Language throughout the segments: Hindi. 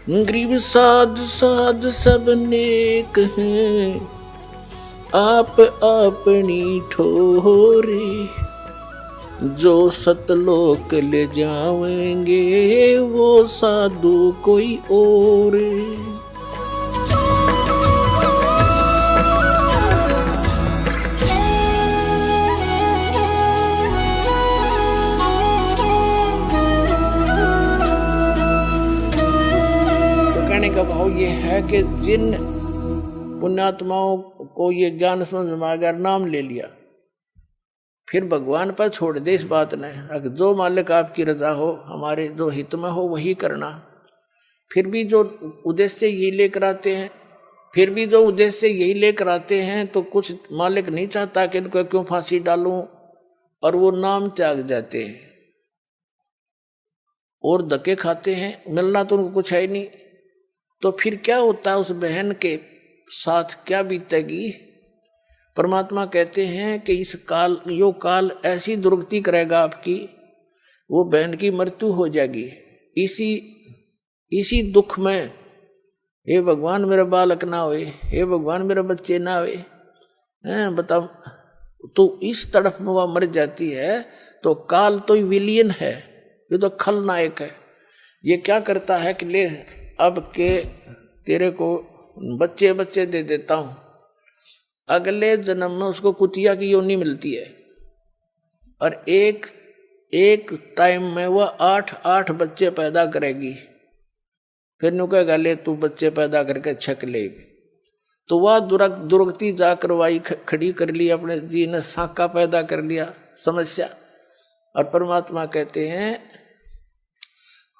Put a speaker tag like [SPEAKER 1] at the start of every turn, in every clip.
[SPEAKER 1] गरीब साध साध सब नेक हैं, आप अपनी ठोरे। जो सतलोक ले जाएंगे वो साधु कोई और। कहने का भाव ये है कि जिन पुण्यात्माओं को ये ज्ञान समझ में अगर नाम ले लिया, फिर भगवान पर छोड़ दे इस बात ने। अगर जो मालिक आपकी रजा हो, हमारे जो हित में हो वही करना। फिर भी जो उद्देश्य यही लेकर आते हैं, तो कुछ मालिक नहीं चाहता कि इनको क्यों फांसी डालूं, और वो नाम त्याग जाते हैं और धक्के खाते हैं। मिलना तो उनको कुछ है ही नहीं। तो फिर क्या होता है, उस बहन के साथ क्या बीतेगी। परमात्मा कहते हैं कि इस काल, यो काल ऐसी दुर्गति करेगा आपकी, वो बहन की मृत्यु हो जाएगी। इसी दुख में, हे भगवान मेरा बालक ना होए, हे भगवान मेरा बच्चे ना होए, बताओ। तो इस तरफ में वह मर जाती है। तो काल तो विलियन है, ये तो खलनायक है। ये क्या करता है कि ले अब के तेरे को बच्चे दे देता हूं, अगले जन्म में उसको कुतिया की योनि मिलती है, और एक टाइम में वह 8 बच्चे पैदा करेगी। फिर नु कहेगा ले तू बच्चे पैदा करके छक ले। तो वह दुर्गति जाकर वाई खड़ी कर ली, अपने जी ने साका पैदा कर लिया, समस्या। और परमात्मा कहते हैं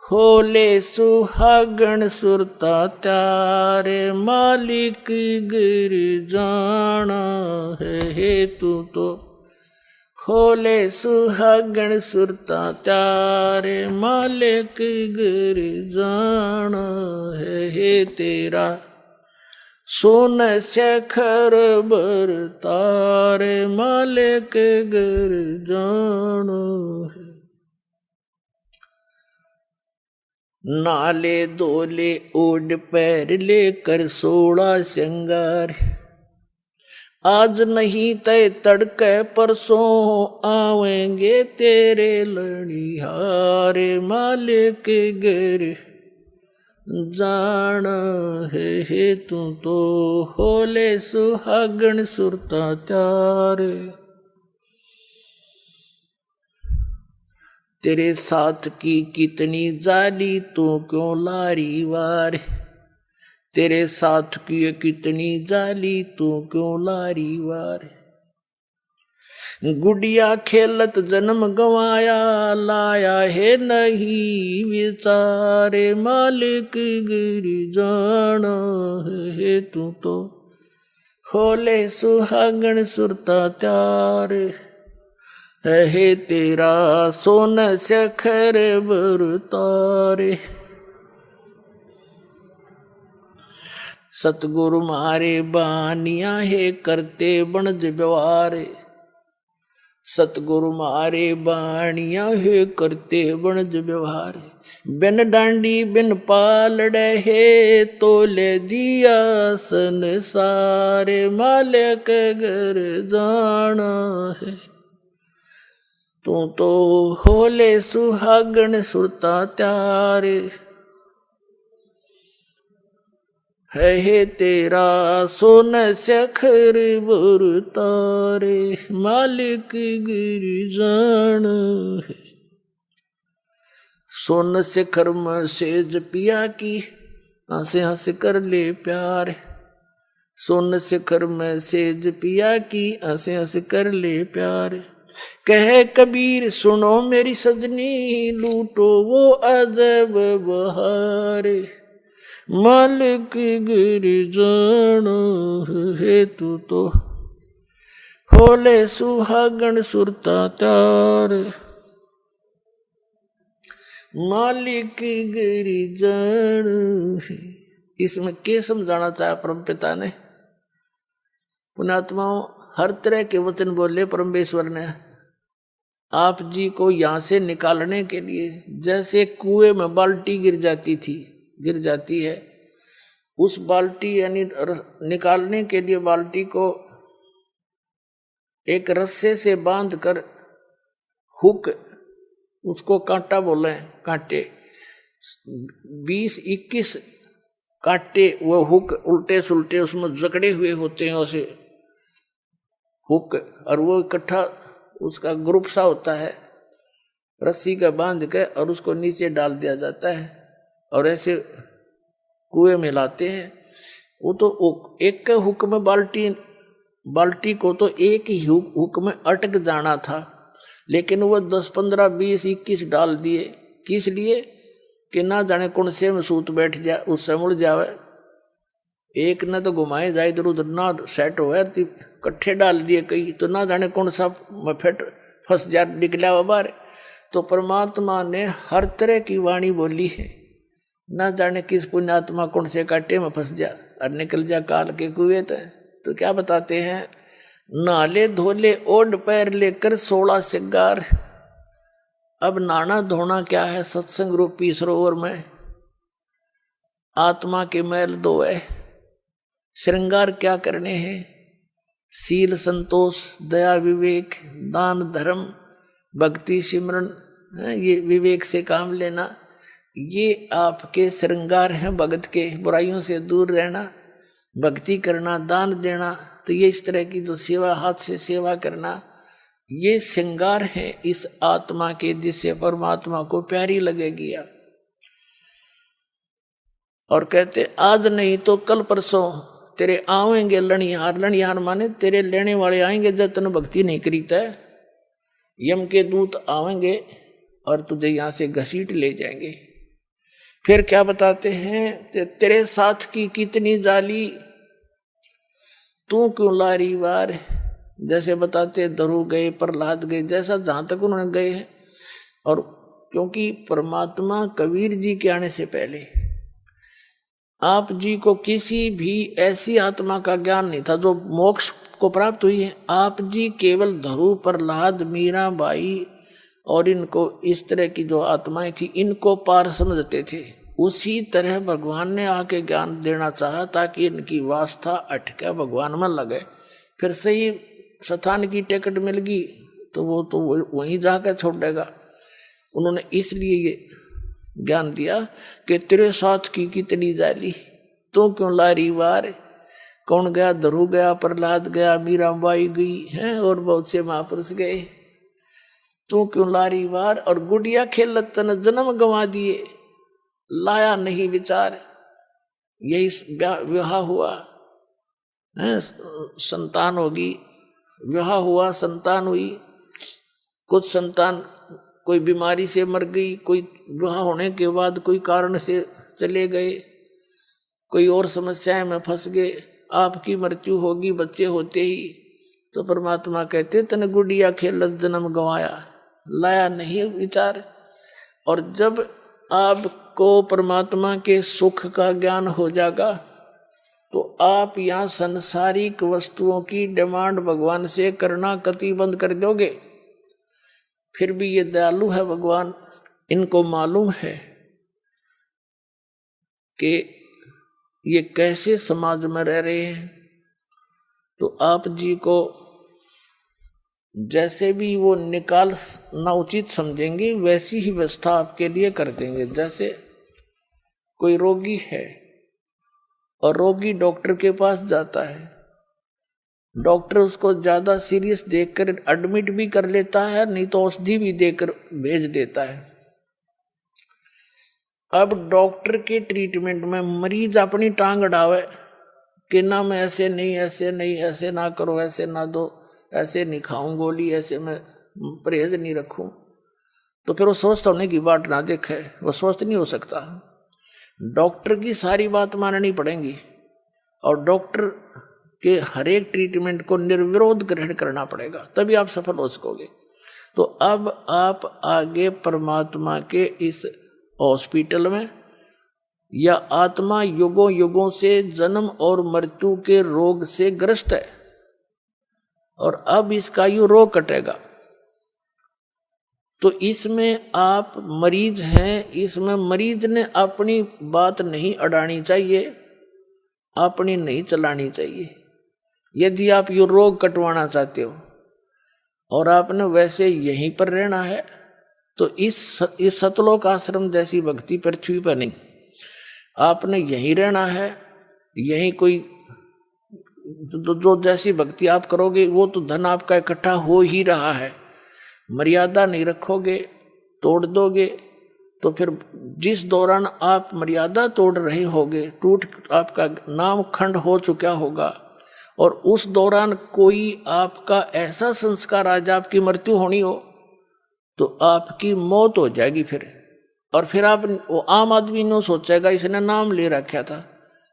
[SPEAKER 1] होले सुहागण सुरता त्यारे, मालिक गिर जाना है हेतु तो। होले सुहागण सुरता त्यारे, मालिक गिर जाना है तेरा। सोन शेखर बर तारे, मालिक गिर जाना है। नाले दोले ओढ़ पैर लेकर 16 श्रृंगार, आज नहीं तय तड़के परसों आवेंगे तेरे लड़िहारे, मालिक गिर जाना है तू तो। होले सुहागण सुरता त्यारे, तेरे साथ की कितनी जाली तू क्यों लारी वार। तेरे साथ की कितनी जाली तू क्यों लारी वार। गुड़िया खेलत जन्म गवाया, लाया है नहीं विचारे, मालिक गिर जाना है तू तो। होले सुहागण सुरता त्यारे, है तेरा सोन शेखर बर तारे। सतगुरु मारे बानिया है करते बनज व्यवहार। सतगुरु मारे बानिया है करते बनज व्यवहार। बिन डांडी बिन पालड़े है तोले दिया संसारे, मालिक घर जाना है तू तो। होले सुहागण सुरता त्यारे, है तेरा सोन शेखर बर तारे, मालिक गिर जाना है। सोन शेखर में सेज पिया की, हंसे हंस कर ले प्यार। सोन शेखर में सेज पिया की, हंसे हंस कर ले प्यार। कहे कबीर सुनो मेरी सजनी, लूटो वो अजब बहार, मालिक गिर जाना है तू तो। होले सुहागण सुरता त्यारे, मालिक गिर जाना है। इसमें क्या समझाना चाहा परम पिता ने। पुण्यात्माओं, हर तरह के वचन बोले परमेश्वर ने आप जी को यहां से निकालने के लिए। जैसे कुएं में बाल्टी गिर जाती थी, गिर जाती है। उस बाल्टी यानी निकालने के लिए बाल्टी को एक रस्से से बांध कर, हुक, उसको कांटा बोले, कांटे 20-21 कांटे वो हुक उल्टे सुलटे उसमें जकड़े हुए होते हैं उसे हुक, और वो इकट्ठा उसका ग्रुप सा होता है, रस्सी का बांध के और उसको नीचे डाल दिया जाता है और ऐसे कुएं में लाते हैं। वो तो एक के हुक में बाल्टी को तो एक ही हुक में अटक जाना था, लेकिन वो 10, 15, 20, 21 डाल दिए। किस लिए? कि ना जाने कौन से में सूत बैठ जाए, उससे मुड़ जावे। एक न तो घुमाए जाए इधर उधर, ना सेट हो इकट्ठे डाल दिए कई, तो ना जाने कौन सा मफेट फंस जा निकला हुआ बाहर। तो परमात्मा ने हर तरह की वाणी बोली है, ना जाने किस पुण्यात्मा कौन से कांटे में फंस जा और निकल जा काल के कुएं। तो क्या बताते हैं, नाले धोले ओढ़ पैर लेकर 16 सिंगार। अब नहाना धोना क्या है? सत्संग रूपी सरोवर में आत्मा के मैल धोए। श्रृंगार क्या करने हैं? शील, संतोष, दया, विवेक, दान, धर्म, भक्ति, सिमरन, ये विवेक से काम लेना, ये आपके श्रृंगार हैं भगत के। बुराइयों से दूर रहना, भक्ति करना, दान देना, तो ये इस तरह की जो सेवा, हाथ से सेवा करना, ये श्रृंगार है इस आत्मा के, जिससे परमात्मा को प्यारी लगेगी। और कहते आज नहीं तो कल परसों तेरे आवेंगे लणिहार। लणिहार माने तेरे लेने वाले आएंगे जब तन भक्ति नहीं करीता है। यम के दूत आवेंगे और तुझे यहां से घसीट ले जाएंगे। फिर क्या बताते हैं, तेरे साथ की कितनी जाली, तू क्यों लारी वार। जैसे बताते धरु गए, प्रहलाद गए, जैसा जहां तक उन्होंने गए हैं। और क्योंकि परमात्मा कबीर जी के आने से पहले आप जी को किसी भी ऐसी आत्मा का ज्ञान नहीं था जो मोक्ष को प्राप्त हुई है। आप जी केवल धरु, प्रहलाद, मीरा बाई और इनको, इस तरह की जो आत्माएं थी, इनको पार समझते थे। उसी तरह भगवान ने आके ज्ञान देना चाहा ताकि इनकी वास्ता अटके भगवान में लगे। फिर सही स्थान की टिकट मिल गई तो वो तो वहीं जाकर छोड़ देगा। उन्होंने इसलिए ये ज्ञान दिया कि तेरे साथ की कितनी जाली, तो क्यों लारी वार। कौन गया? धरु गया, प्रहलाद गया, मीराबाई गई हैं और बहुत से महापुरुष गए। तू क्यों लारी वार। और गुड़िया खेलत तन जन्म गंवा दिए, लाया नहीं विचार। यही विवाह हुआ है, संतान होगी, विवाह हुआ, संतान हुई, कुछ संतान कोई बीमारी से मर गई, कोई विवाह होने के बाद कोई कारण से चले गए, कोई और समस्याएं में फंस गए, आपकी मृत्यु होगी बच्चे होते ही। तो परमात्मा कहते तन गुड़िया खेलत जन्म गंवाया, लाया नहीं विचार। और जब आपको परमात्मा के सुख का ज्ञान हो जाएगा तो आप यहाँ संसारिक वस्तुओं की डिमांड भगवान से करना कति बंद कर दोगे। फिर भी ये दयालु है भगवान, इनको मालूम है कि ये कैसे समाज में रह रहे हैं। तो आप जी को जैसे भी वो निकालना उचित समझेंगे वैसी ही व्यवस्था आपके लिए कर देंगे। जैसे कोई रोगी है और रोगी डॉक्टर के पास जाता है, डॉक्टर उसको ज्यादा सीरियस देखकर एडमिट भी कर लेता है, नहीं तो औषधि भी देकर भेज देता है। अब डॉक्टर के ट्रीटमेंट में मरीज अपनी टांग अड़ावे कि ना मैं ऐसे नहीं, ऐसे नहीं, ऐसे ना करो, ऐसे ना दो, ऐसे नहीं खाऊं गोली, ऐसे मैं परहेज नहीं रखूं, तो फिर वो स्वस्थ होने की बात ना देखे, वो स्वस्थ नहीं हो सकता। डॉक्टर की सारी बात माननी पड़ेगी और डॉक्टर के हर एक ट्रीटमेंट को निर्विरोध ग्रहण करना पड़ेगा, तभी आप सफल हो सकोगे। तो अब आप आगे परमात्मा के इस हॉस्पिटल में, या आत्मा युगों युगों से जन्म और मृत्यु के रोग से ग्रस्त है और अब इसका यू रोग कटेगा। तो इसमें आप मरीज हैं, इसमें मरीज ने अपनी बात नहीं अड़ानी चाहिए, अपनी नहीं चलानी चाहिए। यदि आप ये रोग कटवाना चाहते हो और आपने वैसे यहीं पर रहना है तो इस सतलोक आश्रम जैसी भक्ति पृथ्वी पर नहीं, आपने यहीं रहना है। यहीं कोई जो जैसी भक्ति आप करोगे वो तो धन आपका इकट्ठा हो ही रहा है। मर्यादा नहीं रखोगे, तोड़ दोगे, तो फिर जिस दौरान आप मर्यादा तोड़ रहे होगे, टूट आपका नाम खंड हो चुका होगा, और उस दौरान कोई आपका ऐसा संस्कार आज आपकी मृत्यु होनी हो तो आपकी मौत हो जाएगी फिर। और फिर आप वो आम आदमी ने सोचेगा इसने नाम ले रखा था,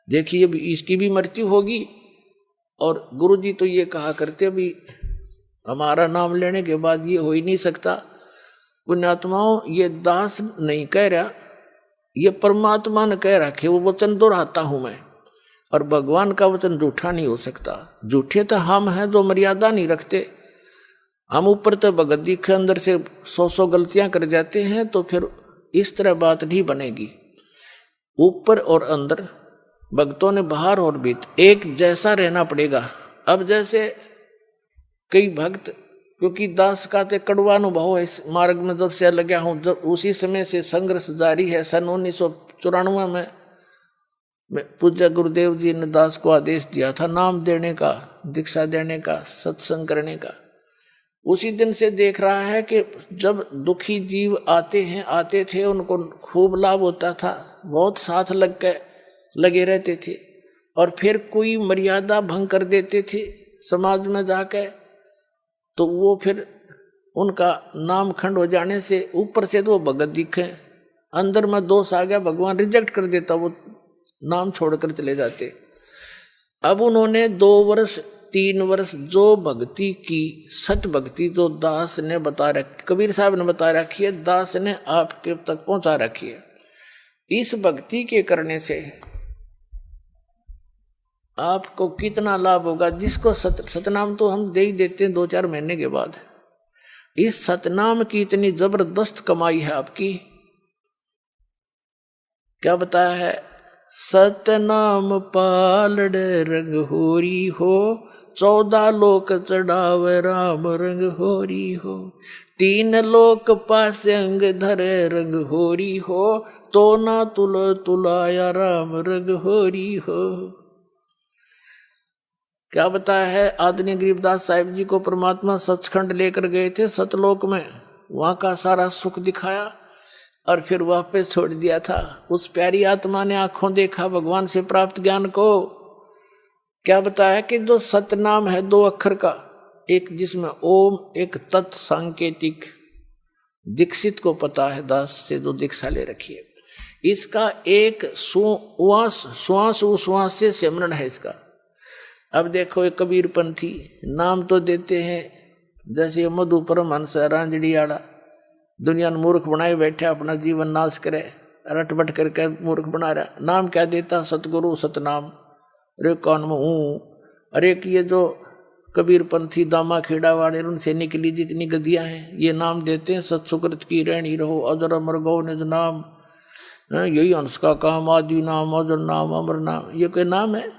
[SPEAKER 1] देखिए इसकी भी मृत्यु होगी। और गुरुजी तो ये कहा करते भी हमारा नाम लेने के बाद ये हो ही नहीं सकता। पुण्यात्माओं, ये दास नहीं कह रहा, ये परमात्मा ने कह रखे, वो वचन दोहराता हूं मैं। और भगवान का वचन झूठा नहीं हो सकता। झूठे तो हम हैं जो मर्यादा नहीं रखते। हम ऊपर तो भगत दिखे अंदर से 100 गलतियां कर जाते हैं, तो फिर इस तरह बात नहीं बनेगी। ऊपर और अंदर भक्तों ने बाहर और भीतर एक जैसा रहना पड़ेगा। अब जैसे कई भक्त, क्योंकि दास का ते कड़वा अनुभव है इस मार्ग में जब से लगा हूं, जब उसी समय से संघर्ष जारी है। सन 1994 में पूज्य गुरुदेव जी ने दास को आदेश दिया था नाम देने का, दीक्षा देने का, सत्संग करने का। उसी दिन से देख रहा है कि जब दुखी जीव आते थे उनको खूब लाभ होता था, बहुत साथ लगे रहते थे। और फिर कोई मर्यादा भंग कर देते थे समाज में जाकर, तो वो फिर उनका नाम खंड हो जाने से ऊपर से तो वो भगत दिखे, अंदर में दोष आ गया, भगवान रिजेक्ट कर देता, वो नाम छोड़कर चले जाते। अब उन्होंने 2 वर्ष 3 वर्ष जो भक्ति की, सत भक्ति जो दास ने बता रखी, कबीर साहब ने बता रखी है, दास ने आपके तक पहुंचा रखी है। इस भक्ति के करने से आपको कितना लाभ होगा। जिसको सतनाम तो हम दे ही देते हैं 2-4 महीने के बाद। इस सतनाम की इतनी जबरदस्त कमाई है आपकी। क्या बताया है? सतनाम पालड़ रंग होरी हो, 14 लोक चढ़ावे राम रंग होरी हो, 3 लोक पासे अंग धरे रंग होरी हो, तो ना तुलाया राम रंग होरी हो। क्या बताया है? आदरणीय गरीबदास साहिब जी को परमात्मा सचखंड लेकर गए थे सतलोक में, वहां का सारा सुख दिखाया और फिर वापस छोड़ दिया था। उस प्यारी आत्मा ने आंखों देखा भगवान से प्राप्त ज्ञान को। क्या बताया कि जो सतनाम है 2 अक्षर का, एक जिसमें ओम, एक तत् सांकेतिक, दीक्षित को पता है, दास से जो दीक्षा ले रखी है, इसका एक श्वास से सिमरन है इसका। अब देखो एक कबीरपंथी नाम तो देते हैं, जैसे मधु परमहंस रांझड़ी आड़ा, दुनिया ने मूर्ख बनाए बैठे, अपना जीवन नाश करे, रटबट करके मूर्ख बना रहा। नाम क्या देता? सतगुरु सतनाम। अरे कौन में हूँ? अरे कि ये जो कबीरपंथी दामा खेड़ा वाले, उनसे निकली जितनी गदियां हैं, ये नाम देते हैं सत्सुकृत की रहनी रहो, अजर अमर गौ निज नाम, यही हंस का काम, आदि नाम, अजर नाम, अमर नाम। ये कोई नाम है?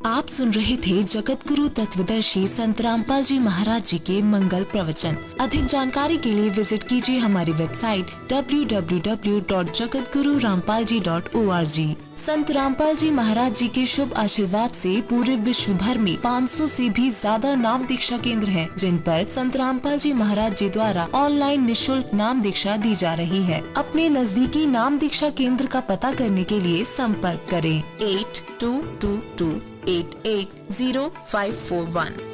[SPEAKER 2] आप सुन रहे थे जगत गुरु तत्वदर्शी संत रामपाल जी महाराज जी के मंगल प्रवचन। अधिक जानकारी के लिए विजिट कीजिए हमारी वेबसाइट www.jagatgururampalji.org। संत रामपाल जी महाराज जी के शुभ आशीर्वाद से पूरे विश्व भर में 500 से भी ज्यादा नाम दीक्षा केंद्र हैं, जिन पर संत रामपाल जी महाराज जी द्वारा ऑनलाइन निशुल्क नाम दीक्षा दी जा रही है। अपने नजदीकी नाम दीक्षा केंद्र का पता करने के लिए संपर्क करें 8222880541।